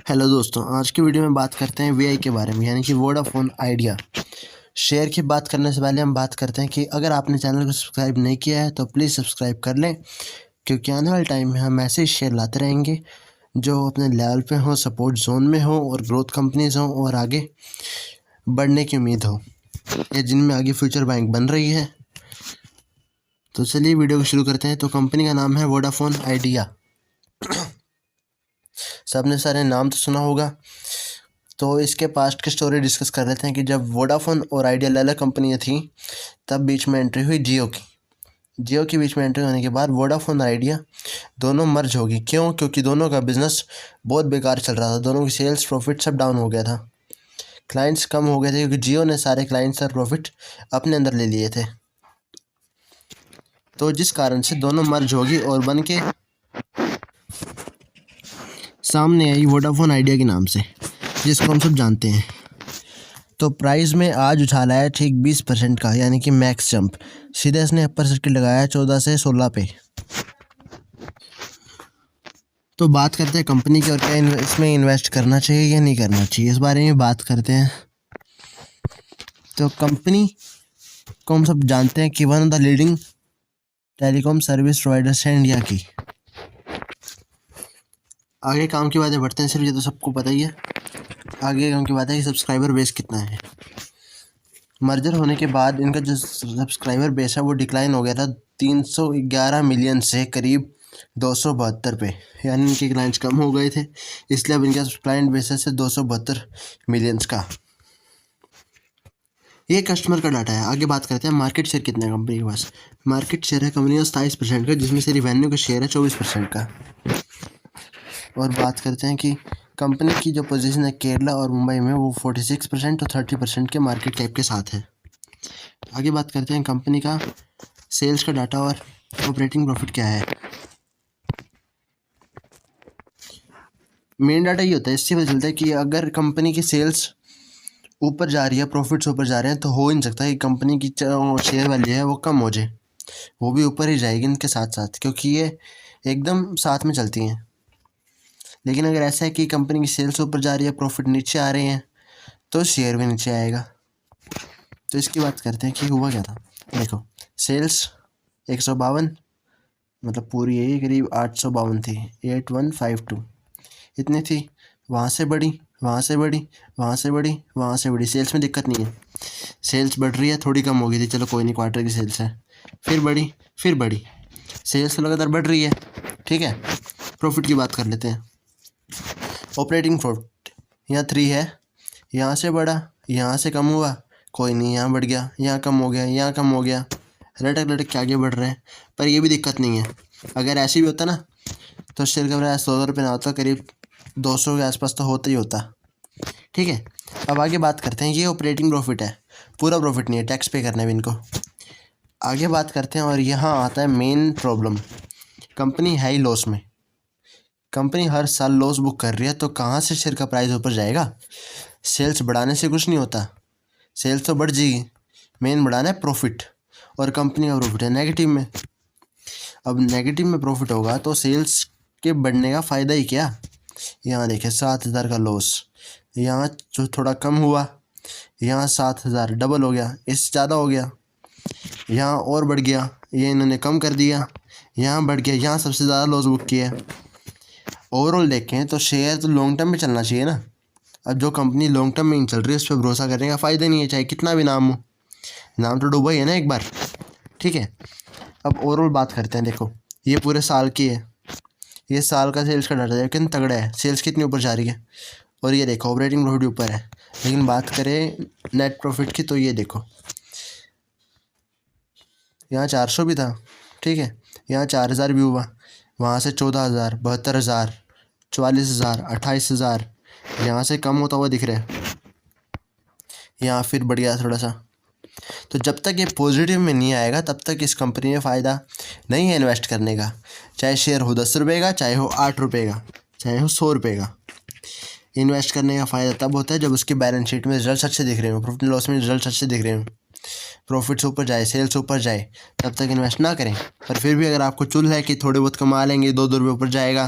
Hello दोस्तों, आज की वीडियो में बात करते हैं वीआई के बारे में, यानी कि वोडाफोन आइडिया शेयर की बात करने से पहले हम बात करते हैं कि अगर आपने चैनल को सब्सक्राइब नहीं किया है तो प्लीज़ सब्सक्राइब कर लें, क्योंकि आने वाले टाइम में हम ऐसे ही शेयर लाते रहेंगे जो अपने लेवल पे हो, सपोर्ट जोन में हो और ग्रोथ कंपनीज हों और आगे बढ़ने की उम्मीद हो, या जिनमें आगे फ्यूचर बैंक बन रही है। तो चलिए वीडियो को शुरू करते हैं। तो कंपनी का नाम है वोडाफोन आइडिया। सबने सारे नाम तो सुना होगा। तो इसके पास्ट की स्टोरी डिस्कस कर लेते हैं कि जब वोडाफोन और आइडिया अलग अलग कंपनियाँ थी, तब बीच में एंट्री हुई जियो की। जियो की बीच में एंट्री होने के बाद वोडाफोन और आइडिया दोनों मर्ज होगी। क्यों? क्योंकि दोनों का बिज़नेस बहुत बेकार चल रहा था। दोनों की सेल्स प्रॉफिट सब डाउन हो गया था, क्लाइंट्स कम हो गए थे, क्योंकि जियो ने सारे क्लाइंट्स और प्रॉफिट अपने अंदर ले लिए थे। तो जिस कारण से दोनों मर्ज होगी और बन के सामने आई वोडाफोन आइडिया के नाम से, जिसको हम सब जानते हैं। तो प्राइस में आज उछाला है ठीक 20% का, यानी कि मैक्स जंप। सीधे इसने अपर सर्किट लगाया 14 से 16 पे। तो बात करते हैं कंपनी की और क्या इसमें इन्वेस्ट करना चाहिए या नहीं करना चाहिए, इस बारे में बात करते हैं। तो कंपनी को हम सब जानते हैं कि one of the leading telecom service providers है इंडिया की। आगे काम की बातें बढ़ते हैं, सिर्फ ये तो सबको पता ही है। आगे काम की बात है कि सब्सक्राइबर बेस कितना है। मर्जर होने के बाद इनका जो सब्सक्राइबर बेस है वो डिक्लाइन हो गया था 311 मिलियन से करीब 272 पे, यानी इनके क्लाइंट्स कम हो गए थे, इसलिए अब इनका क्लाइंट बेस है 272 मिलियंस का। ये कस्टमर का डाटा है। आगे बात करते हैं मार्केट शेयर कितना है कंपनी के पास। मार्केट शेयर है कंपनी का 27% का, जिसमें से रिवेन्यू का शेयर है 24% का। और बात करते हैं कि कंपनी की जो पोजीशन है केरला और मुंबई में, वो 46% और 30% के मार्केट कैप के साथ है। आगे बात करते हैं कंपनी का सेल्स का डाटा और ऑपरेटिंग प्रॉफिट क्या है। मेन डाटा ये होता है, इससे पता चलता है कि अगर कंपनी की सेल्स ऊपर जा रही है, प्रॉफिट्स ऊपर जा रहे हैं, तो हो ही नहीं सकता कि कंपनी की शेयर वैल्यू है वो कम हो जाए, वो भी ऊपर ही जाएगी इनके साथ साथ, क्योंकि ये एकदम साथ में चलती हैं। लेकिन अगर ऐसा है कि कंपनी की सेल्स ऊपर जा रही है, प्रॉफिट नीचे आ रहे हैं, तो शेयर भी नीचे आएगा। तो इसकी बात करते हैं कि हुआ क्या था। देखो, सेल्स 152, मतलब पूरी यही करीब 852 थी, 8152 इतनी थी। वहाँ से बढ़ी, वहाँ से बढ़ी, वहाँ से बढ़ी, वहाँ से बढ़ी। सेल्स में दिक्कत नहीं है, सेल्स बढ़ रही है, थोड़ी कम हो गई थी, चलो कोई नहीं, क्वार्टर की सेल्स है। फिर बढ़ी, फिर बढ़ी, सेल्स लगातार बढ़ रही है। ठीक है, प्रॉफिट की बात कर लेते हैं। ऑपरेटिंग प्रॉफिट यहाँ 3 है, यहाँ से बढ़ा, यहाँ से कम हुआ, कोई नहीं, यहाँ बढ़ गया, यहाँ कम हो गया, यहाँ कम हो गया, लटक लटक के आगे बढ़ रहे हैं। पर ये भी दिक्कत नहीं है, अगर ऐसे भी होता ना तो शेयर का प्राइस 100 रुपये ना होता, करीब 200 के आसपास तो होता ही होता। ठीक है, अब आगे बात करते हैं। ये ऑपरेटिंग प्रॉफिट है, पूरा प्रॉफिट नहीं है, टैक्स पे करना है इनको। आगे बात करते हैं, और यहाँ आता है मेन प्रॉब्लम। कंपनी है ही लॉस में, कंपनी हर साल लॉस बुक कर रही है, तो कहाँ से शेयर का प्राइस ऊपर जाएगा। सेल्स बढ़ाने से कुछ नहीं होता, सेल्स तो बढ़ जाएगी, मेन बढ़ाना है प्रॉफिट, और कंपनी का प्रॉफिट है नेगेटिव में। अब नेगेटिव में प्रॉफिट होगा तो सेल्स के बढ़ने का फ़ायदा ही क्या। यहाँ देखें 7,000 का लॉस, यहाँ जो थोड़ा कम हुआ, यहाँ 7,000 डबल हो गया, इससे ज़्यादा हो गया, यहाँ और बढ़ गया, ये इन्होंने कम कर दिया, यहाँ बढ़ गया, यहाँ सबसे ज़्यादा लॉस बुक किया। ओवरऑल देखें तो शेयर तो लॉन्ग टर्म में चलना चाहिए ना। अब जो कंपनी लॉन्ग टर्म में नहीं चल रही है, उस पर भरोसा करने का फ़ायदा नहीं है, चाहे कितना भी नाम हो, नाम तो डूबा ही है ना एक बार। ठीक है, अब ओवरऑल बात करते हैं। देखो, ये पूरे साल की है, ये साल का सेल्स का डाटा है, कितना तगड़ा है, सेल्स कितनी ऊपर जा रही है। और ये देखो ऑपरेटिंग प्रॉफिट ऊपर है, लेकिन बात करें नेट प्रॉफिट की, तो ये देखो यहाँ 400 भी था। ठीक है, यहाँ 4,000 भी हुआ, वहाँ से 14,000, 72,000, 44,000, 28,000, यहाँ से कम होता हुआ दिख रहा है, यहाँ फिर बढ़ गया थोड़ा सा। तो जब तक ये पॉजिटिव में नहीं आएगा, तब तक इस कंपनी में फ़ायदा नहीं है इन्वेस्ट करने का। चाहे शेयर हो 10 रुपये का, चाहे हो 8 रुपये का, चाहे हो 100 रुपये का, इन्वेस्ट करने का फ़ायदा तब होता है जब उसकी बैलेंस शीट में रिजल्ट अच्छे दिख रहे हो, प्रॉफिट एंड लॉस में रिजल्ट अच्छे दिख रहे हो, प्रॉफिट्स ऊपर जाए, सेल्स ऊपर जाए, तब तक इन्वेस्ट ना करें। पर फिर भी अगर आपको चुल है कि थोड़े बहुत कमा लेंगे, 2 रुपये ऊपर जाएगा,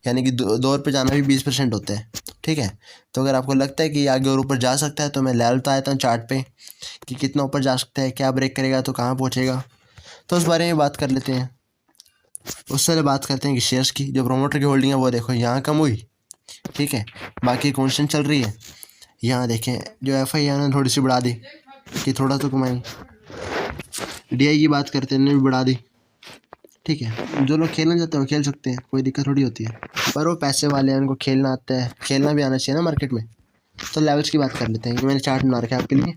यानी कि 2 रुपये जाना भी 20% होता है। ठीक है। तो अगर आपको लगता है कि आगे और ऊपर जा सकता है तो मैं ले लेता आता हूँ चार्ट पे कि कितना ऊपर जा सकता है, क्या ब्रेक करेगा तो कहाँ पहुँचेगा, तो उस बारे में बात कर लेते हैं। उससे पहले बात करते हैं कि शेयर्स की जो प्रोमोटर की होल्डिंग है वो देखो यहाँ कम हुई, ठीक है, बाकी कॉन्स्टेंट चल रही है। यहाँ देखें जो एफ आई ने थोड़ी सी बढ़ा दी कि थोड़ा तो कमाई। डी आई की बात करते हैं, भी बढ़ा दी, ठीक है। जो लोग खेलना चाहते हैं वो खेल सकते हैं, कोई दिक्कत थोड़ी होती है, पर वो पैसे वाले हैं, उनको खेलना आता है, खेलना भी आना चाहिए ना मार्केट में। तो लेवल्स की बात कर लेते हैं, ये मैंने चार्ट बना रखा है आपके लिए।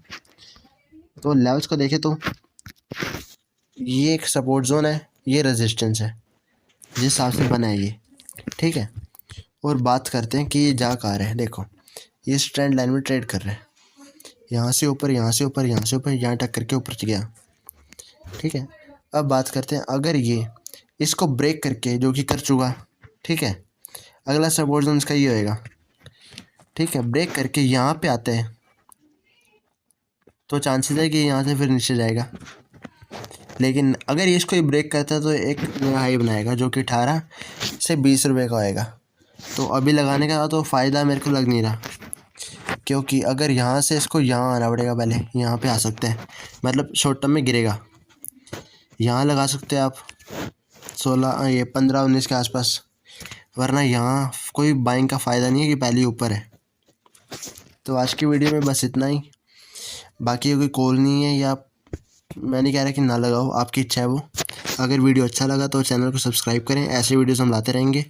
तो लेवल्स को देखें तो ये एक सपोर्ट जोन है, ये रेजिस्टेंस है, जिस हिसाब से बना है ये, ठीक है। और बात करते हैं कि ये जा कहाँ रहा है। देखो ये इस ट्रेंड लाइन में ट्रेड कर रहे हैं, यहाँ से ऊपर, यहाँ से ऊपर, यहाँ से ऊपर, यहाँ टक्कर के ऊपर गया, ठीक है। अब बात करते हैं अगर ये इसको ब्रेक करके, जो कि कर चुका, ठीक है, अगला सपोर्ट जोन इसका ये होएगा, ठीक है। ब्रेक करके यहाँ पे आते हैं तो चांसेस है कि यहाँ से फिर नीचे जाएगा, लेकिन अगर ये इसको ही ब्रेक करता है तो एक नया हाई बनाएगा जो कि 18 से 20 रुपये का होएगा। तो अभी लगाने का तो फ़ायदा मेरे को लग नहीं रहा, क्योंकि अगर यहाँ से इसको यहाँ आना पड़ेगा, पहले यहाँ पे आ सकते हैं, मतलब शॉर्ट टर्म में गिरेगा। यहाँ लगा सकते हैं आप 16 ये 15-19 के आसपास, वरना यहाँ कोई बाइंग का फ़ायदा नहीं है कि पहले ऊपर है। तो आज की वीडियो में बस इतना ही, बाकी कोई कॉल नहीं है, या मैं नहीं कह रहा कि ना लगाओ, आपकी इच्छा है वो। अगर वीडियो अच्छा लगा तो चैनल को सब्सक्राइब करें, ऐसे वीडियोस हम लाते रहेंगे।